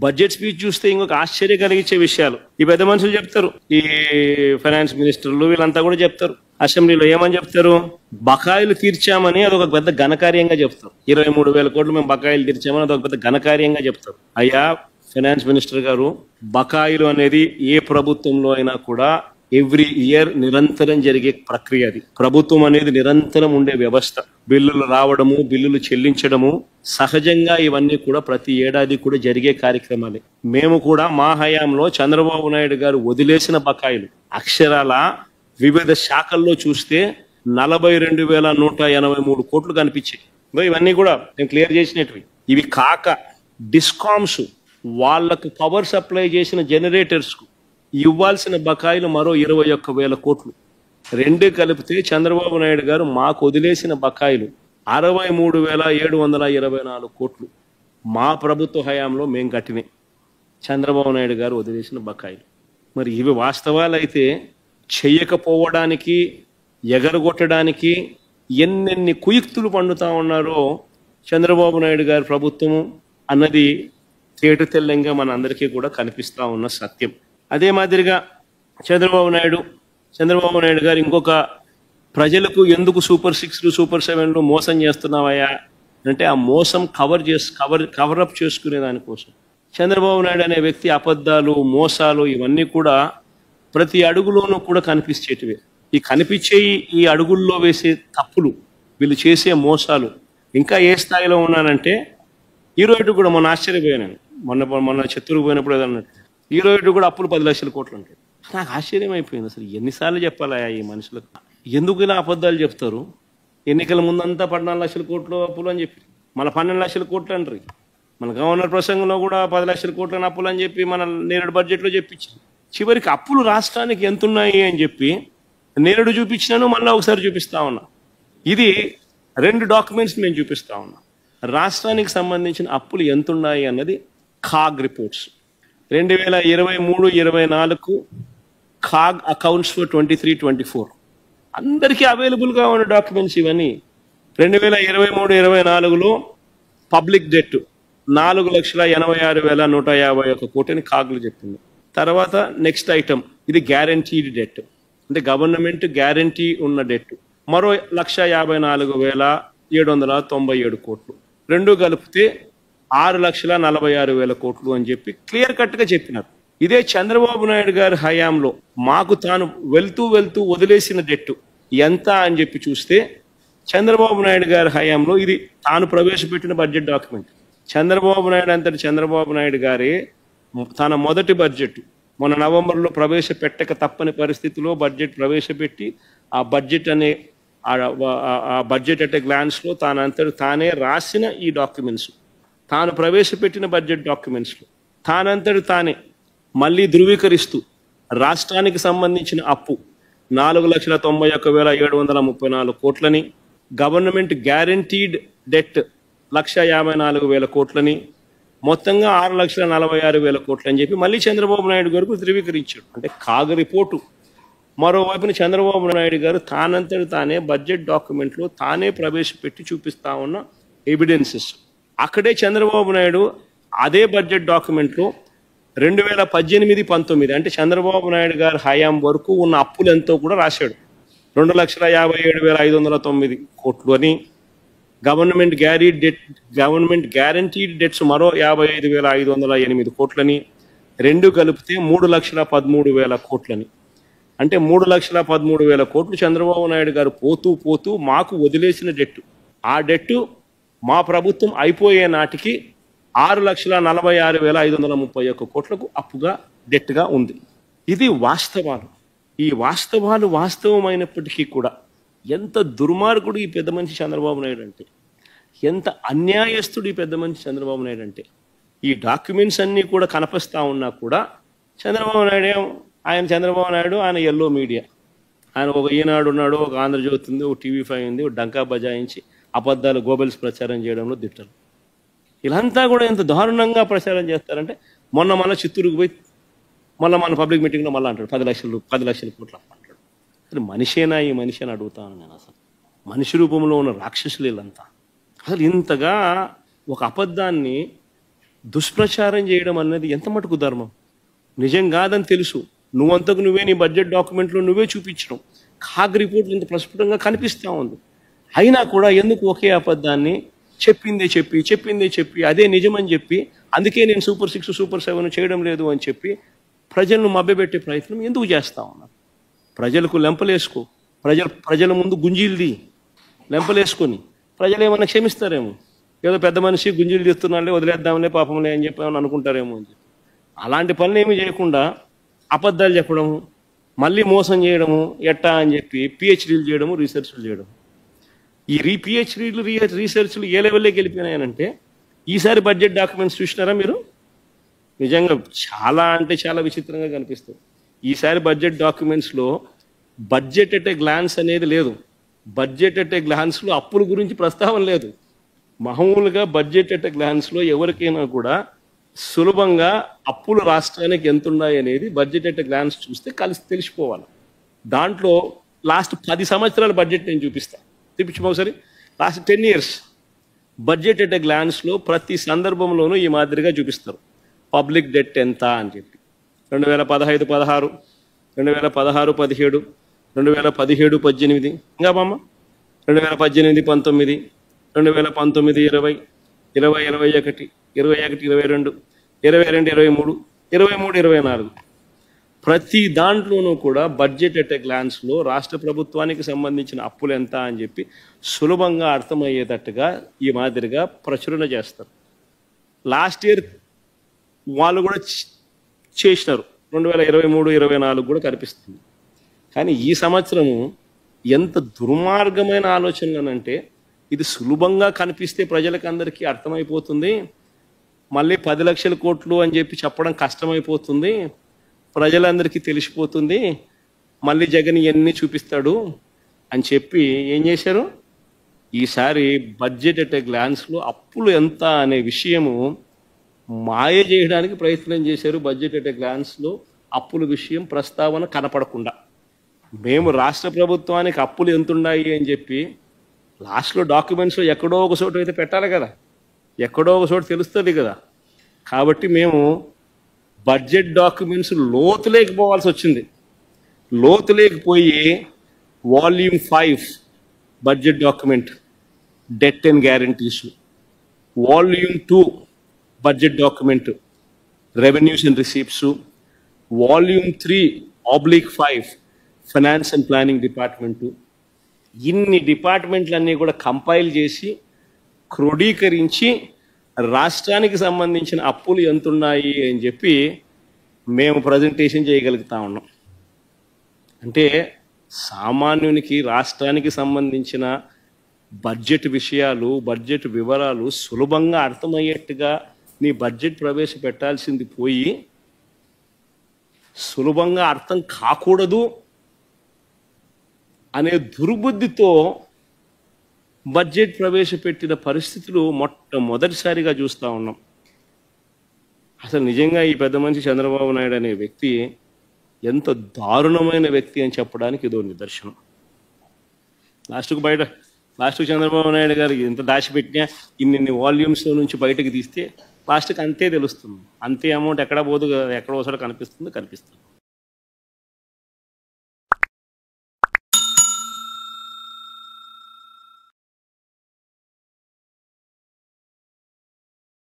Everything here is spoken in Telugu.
బడ్జెట్ స్పీచ్ చూస్తే ఇంకొక ఆశ్చర్య కలిగించే విషయాలు ఈ పెద్ద మనుషులు చెప్తారు. ఈ ఫైనాన్స్ మినిస్టర్లు వీళ్ళంతా కూడా చెప్తారు. అసెంబ్లీలో ఏమని చెప్తారు? బకాయిలు తీర్చామని అదొక పెద్ద ఘనకార్యంగా చెప్తారు. 23,000 కోట్లు మేము బకాయిలు తీర్చామని అదొక పెద్ద ఘనకార్యంగా చెప్తారు. అయ్యా ఫైనాన్స్ మినిస్టర్ గారు, బకాయిలు అనేది ఏ ప్రభుత్వంలో అయినా కూడా ఎవ్రీ ఇయర్ నిరంతరం జరిగే ప్రక్రియ. అది ప్రభుత్వం అనేది నిరంతరం ఉండే వ్యవస్థ. బిల్లులు రావడము, బిల్లులు చెల్లించడము సహజంగా ఇవన్నీ కూడా ప్రతి ఏడాది కూడా జరిగే కార్యక్రమాలే. మేము కూడా మా హయాంలో చంద్రబాబు నాయుడు గారు వదిలేసిన బకాయిలు అక్షరాల వివిధ శాఖల్లో చూస్తే 42,183 కోట్లు కనిపించాయి. ఇవన్నీ కూడా నేను క్లియర్ చేసినట్టు. ఇవి కాక డిస్కామ్స్ వాళ్లకు పవర్ సప్లై చేసిన జనరేటర్స్ కు ఇవ్వాల్సిన బకాయిలు మరో 21,000 కోట్లు. రెండు కలిపితే చంద్రబాబు నాయుడు గారు మాకు వదిలేసిన బకాయిలు 63,724 కోట్లు మా ప్రభుత్వ హయాంలో మేము కట్టినాయి. చంద్రబాబు నాయుడు గారు వదిలేసిన బకాయిలు. మరి ఇవి వాస్తవాలు అయితే చెయ్యకపోవడానికి, ఎగరగొట్టడానికి ఎన్నెన్ని కుయుక్తులు పండుతా ఉన్నారో చంద్రబాబు నాయుడు గారి ప్రభుత్వము అన్నది తేట తెల్లంగా మన అందరికీ కూడా కనిపిస్తా ఉన్న సత్యం. అదే మాదిరిగా చంద్రబాబు నాయుడు గారు ఇంకొక ప్రజలకు ఎందుకు సూపర్ 6లు సూపర్ 7లు మోసం చేస్తున్నావయ్యా అంటే ఆ మోసం కవరప్ చేసుకునే దానికోసం చంద్రబాబు నాయుడు అనే వ్యక్తి అబద్ధాలు, మోసాలు ఇవన్నీ కూడా ప్రతి అడుగులోనూ కూడా కనిపించేటివే. ఈ కనిపించే ఈ అడుగుల్లో వేసే తప్పులు, వీళ్ళు చేసే మోసాలు ఇంకా ఏ స్థాయిలో ఉన్నానంటే ఈరోజు కూడా మొన్న ఆశ్చర్యపోయాను. మొన్న చిత్తూరుకు పోయినప్పుడు ఏదన్నట్టు ఈరోజు కూడా అప్పులు 10 లక్షల కోట్లు ఉంటాయి. నాకు ఆశ్చర్యం అయిపోయింది. అసలు ఎన్నిసార్లు చెప్పాలా ఈ మనుషులకు? ఎందుకు ఇలా అబద్ధాలు చెప్తారు? ఎన్నికల ముందంతా 14 లక్షల కోట్లు అప్పులు అని చెప్పి మన 12 లక్షల కోట్లు అంటారు. మన గవర్నర్ ప్రసంగంలో కూడా 10 లక్షల కోట్ల అప్పులు అని చెప్పి మన నేరుడు బడ్జెట్లో చెప్పించారు. చివరికి అప్పులు రాష్ట్రానికి ఎంత ఉన్నాయి అని చెప్పి నేరుడు చూపించినాను, మళ్ళీ ఒకసారి చూపిస్తా ఉన్నా. ఇది 2 డాక్యుమెంట్స్ మేము చూపిస్తా ఉన్నా. రాష్ట్రానికి సంబంధించిన అప్పులు ఎంత ఉన్నాయి అన్నది ఖాగ్ రిపోర్ట్స్ 2023-24 ఖాగ్ అకౌంట్స్ ఫర్ 23-24 అందరికీ అవైలబుల్గా ఉన్న డాక్యుమెంట్స్ ఇవన్నీ. 2023-24లో పబ్లిక్ డెట్ 4,86,151 కోటిని ఖాగ్లు చెప్పింది. తర్వాత నెక్స్ట్ ఐటమ్ ఇది గ్యారంటీడ్ డెట్, అంటే గవర్నమెంట్ గ్యారంటీ ఉన్న డెట్ మరో 1,54,797 కోట్లు. రెండు కలిపితే 6,46,000 కోట్లు అని చెప్పి క్లియర్ కట్గా చెప్పినారు. ఇదే చంద్రబాబు నాయుడు గారి హయాంలో మాకు తాను వెళ్తూ వదిలేసిన డెట్ ఎంత అని చెప్పి చూస్తే చంద్రబాబు నాయుడు గారి హయాంలో ఇది తాను ప్రవేశపెట్టిన బడ్జెట్ డాక్యుమెంట్. చంద్రబాబు నాయుడు గారి తన మొదటి బడ్జెట్ మొన్న నవంబర్లో ప్రవేశపెట్టక తప్పని పరిస్థితిలో బడ్జెట్ ప్రవేశపెట్టి ఆ బడ్జెట్ అట్ గ్లాన్స్లో తానే రాసిన ఈ డాక్యుమెంట్స్, తాను ప్రవేశపెట్టిన బడ్జెట్ డాక్యుమెంట్స్లో తానే మళ్ళీ ధృవీకరిస్తూ రాష్ట్రానికి సంబంధించిన అప్పు 4,91,734 కోట్లని, గవర్నమెంట్ గ్యారంటీడ్ డెట్ 1,54,000 కోట్లని, మొత్తంగా 6,46,000 కోట్లు అని చెప్పి మళ్ళీ చంద్రబాబు నాయుడు గారికి ధృవీకరించాడు. అంటే కాగ రిపోర్టు. మరోవైపున చంద్రబాబు నాయుడు గారు తానే బడ్జెట్ డాక్యుమెంట్లో తానే ప్రవేశపెట్టి చూపిస్తా ఉన్న ఎవిడెన్సెస్. అక్కడే చంద్రబాబు నాయుడు అదే బడ్జెట్ డాక్యుమెంట్లో 2018-19 అంటే చంద్రబాబు నాయుడు గారి హయాం వరకు ఉన్న అప్పులు ఎంతో కూడా రాశాడు. 2,57,509 కోట్లు అని, గవర్నమెంట్ గ్యారంటీడ్ డెట్స్ మరో 55,508 కోట్లని, రెండు కలిపితే 3,13,000 కోట్లని. అంటే 3,13,000 కోట్లు చంద్రబాబు నాయుడు గారు పోతూ మాకు వదిలేసిన డెట్టు. ఆ డెట్టు మా ప్రభుత్వం అయిపోయే నాటికి 6,46,531 కోట్లకు అప్పుగా డెట్గా ఉంది. ఇది వాస్తవాలు. ఈ వాస్తవాలు వాస్తవమైనప్పటికీ కూడా ఎంత దుర్మార్గుడు ఈ పెద్ద మనిషి చంద్రబాబు నాయుడు అంటే, ఎంత అన్యాయస్తుడు ఈ పెద్ద మనిషి చంద్రబాబు నాయుడు అంటే. ఈ డాక్యుమెంట్స్ అన్నీ కూడా కనపస్తా ఉన్నా కూడా చంద్రబాబు నాయుడు ఆయన ఎల్లో మీడియా, ఆయన ఒక ఈనాడు ఉన్నాడు, ఒక ఆంధ్రజ్యోతి ఉంది, ఒక TV5 ఉంది, ఒక డంకా బజాయించి అబద్ధాలు గోబెల్స్ ప్రచారం చేయడంలో దిట్టలు. ఇలాంతా కూడా ఎంత దారుణంగా ప్రచారం చేస్తారంటే మొన్న చిత్తూరుకు పోయి మన పబ్లిక్ మీటింగ్లో మళ్ళీ అంటాడు 10 లక్షల కోట్లు అంటాడు. అసలు మనిషేనా ఈ మనిషి అని అడుగుతాను నేను. అసలు మనిషి రూపంలో ఉన్న రాక్షసులు వీళ్ళంతా. అసలు ఇంతగా ఒక అబద్ధాన్ని దుష్ప్రచారం చేయడం అనేది ఎంత మటుకు ధర్మం? నిజం కాదని తెలుసు, నువ్వంతకు నువ్వే నీ బడ్జెట్ డాక్యుమెంట్లో నువ్వే చూపించడం, కాగ్ రిపోర్ట్లు ఇంత ప్రస్ఫుటంగా కనిపిస్తూ ఉంది. అయినా కూడా ఎందుకు ఒకే అబద్ధాన్ని చెప్పిందే చెప్పి అదే నిజమని చెప్పి, అందుకే నేను సూపర్ 6 సూపర్ 7 చేయడం లేదు అని చెప్పి ప్రజలను మభ్యపెట్టే ప్రయత్నం ఎందుకు చేస్తా ఉన్నారు? ప్రజలకు లెంపలేసుకో, ప్రజల ముందు గుంజీలు లెంపలేసుకొని ప్రజలు ఏమన్నా క్షమిస్తారేమో, ఏదో పెద్ద మనిషి గుంజీలు తీస్తున్నాళ్ళే వదిలేద్దాంలే పాపంలే అని చెప్పి ఏమన్నా అనుకుంటారేమో అని చెప్పి అలాంటి పనులు ఏమీ చేయకుండా అబద్ధాలు చెప్పడము, మళ్ళీ మోసం చేయడము, ఎట్టా అని చెప్పి పిహెచ్డీలు చేయడము, రీసెర్చ్లు చేయడం. ఈ పిహెచ్డీలు రీసెర్చ్లు ఏ లెవెల్లోకి వెళ్ళిపోయినాయనంటే, ఈసారి బడ్జెట్ డాక్యుమెంట్స్ చూసినారా మీరు? నిజంగా చాలా అంటే చాలా విచిత్రంగా కనిపిస్తుంది. ఈసారి బడ్జెట్ డాక్యుమెంట్స్లో బడ్జెట్ ఎట్ ఏ గ్లాన్స్ అనేది లేదు. బడ్జెట్ ఎట్ ఏ గ్లాన్స్లో అప్పుల గురించి ప్రస్తావన లేదు. మామూలుగా బడ్జెట్ ఎట్ ఏ గ్లాన్స్లో ఎవరికైనా కూడా సులభంగా అప్పులు రాష్ట్రానికి ఎంత ఉన్నాయి అనేది బడ్జెట్ ఎట్ ఏ గ్లాన్స్ చూస్తే తెలిసిపోవాలి. దాంట్లో లాస్ట్ 10 సంవత్సరాల బడ్జెట్ నేను చూపించమో ఒకసారి. Last 10 years budget at a గ్లాన్స్లో ప్రతి సందర్భంలోనూ ఈ మాదిరిగా చూపిస్తారు. పబ్లిక్ డెట్ ఎంత అని చెప్పి 2015-16, 2016-17, 2017-18, ఇంకా బామ్మ 2018-19, 2019-20, 20-21, 21-22, 22-23, 23-24 ప్రతి దాంట్లోనూ కూడా బడ్జెట్ ఎట్ ఏ గ్లాన్స్లో రాష్ట్ర ప్రభుత్వానికి సంబంధించిన అప్పులు ఎంత అని చెప్పి సులభంగా అర్థమయ్యేటట్టుగా ఈ మాదిరిగా ప్రచురణ చేస్తారు. లాస్ట్ ఇయర్ వాళ్ళు కూడా చేసినారు, 2023-24 కూడా కనిపిస్తుంది. కానీ ఈ సంవత్సరము ఎంత దుర్మార్గమైన ఆలోచనలనంటే, ఇది సులభంగా కనిపిస్తే ప్రజలకు అందరికీ అర్థమైపోతుంది, మళ్ళీ 10 లక్షల కోట్లు అని చెప్పి చెప్పడం కష్టమైపోతుంది, ప్రజలందరికీ తెలిసిపోతుంది, మళ్ళీ జగన్ ఇవన్నీ చూపిస్తాడు అని చెప్పి ఏం చేశారు? ఈసారి బడ్జెట్ ఎట్ ఏ గ్లాన్స్లో అప్పులు ఎంత అనే విషయము మాయ చేయడానికి ప్రయత్నం చేశారు. బడ్జెట్ ఎట్ ఏ గ్లాన్స్లో అప్పుల విషయం ప్రస్తావన కనపడకుండా, మేము రాష్ట్ర ప్రభుత్వానికి అప్పులు ఎంత ఉన్నాయి అని చెప్పి లాస్ట్లో డాక్యుమెంట్స్లో ఎక్కడో ఒక చోటు అయితే పెట్టాలి కదా, ఎక్కడో ఒక చోటు తెలుస్తుంది కదా. కాబట్టి మేము బడ్జెట్ డాక్యుమెంట్స్ లోతులేకపోవాల్సి వచ్చింది. లోతులేకపోయి volume 5 budget document debt and guarantees, volume 2 budget document revenues and receipts, volume 3/5 finance and planning department, ఇన్ని డిపార్ట్మెంట్లన్నీ కూడా కంపైల్ చేసి క్రోడీకరించి రాష్ట్రానికి సంబంధించిన అప్పులు ఎంతున్నాయి అని చెప్పి మేము ప్రజెంటేషన్ చేయగలుగుతా ఉన్నాం. అంటే సామాన్యునికి రాష్ట్రానికి సంబంధించిన బడ్జెట్ విషయాలు, బడ్జెట్ వివరాలు సులభంగా అర్థమయ్యేట్టుగా నీ బడ్జెట్ ప్రవేశపెట్టాల్సింది పోయి, సులభంగా అర్థం కాకూడదు అనే దుర్బుద్ధితో బడ్జెట్ ప్రవేశపెట్టిన పరిస్థితులు మొట్టమొదటిసారిగా చూస్తూ ఉన్నాం. అసలు నిజంగా ఈ పెద్ద మనిషి చంద్రబాబు నాయుడు అనే వ్యక్తి ఎంత దారుణమైన వ్యక్తి అని చెప్పడానికి ఇదో నిదర్శనం. లాస్ట్కు చంద్రబాబు నాయుడు గారు ఎంత దాచిపెట్టినా ఇన్ని వాల్యూమ్స్ నుంచి బయటకు తీస్తే లాస్ట్కి అంతే తెలుస్తుంది. అంతే అమౌంట్ ఎక్కడ పోదు, ఎక్కడ వస్తాడో కనిపిస్తుంది.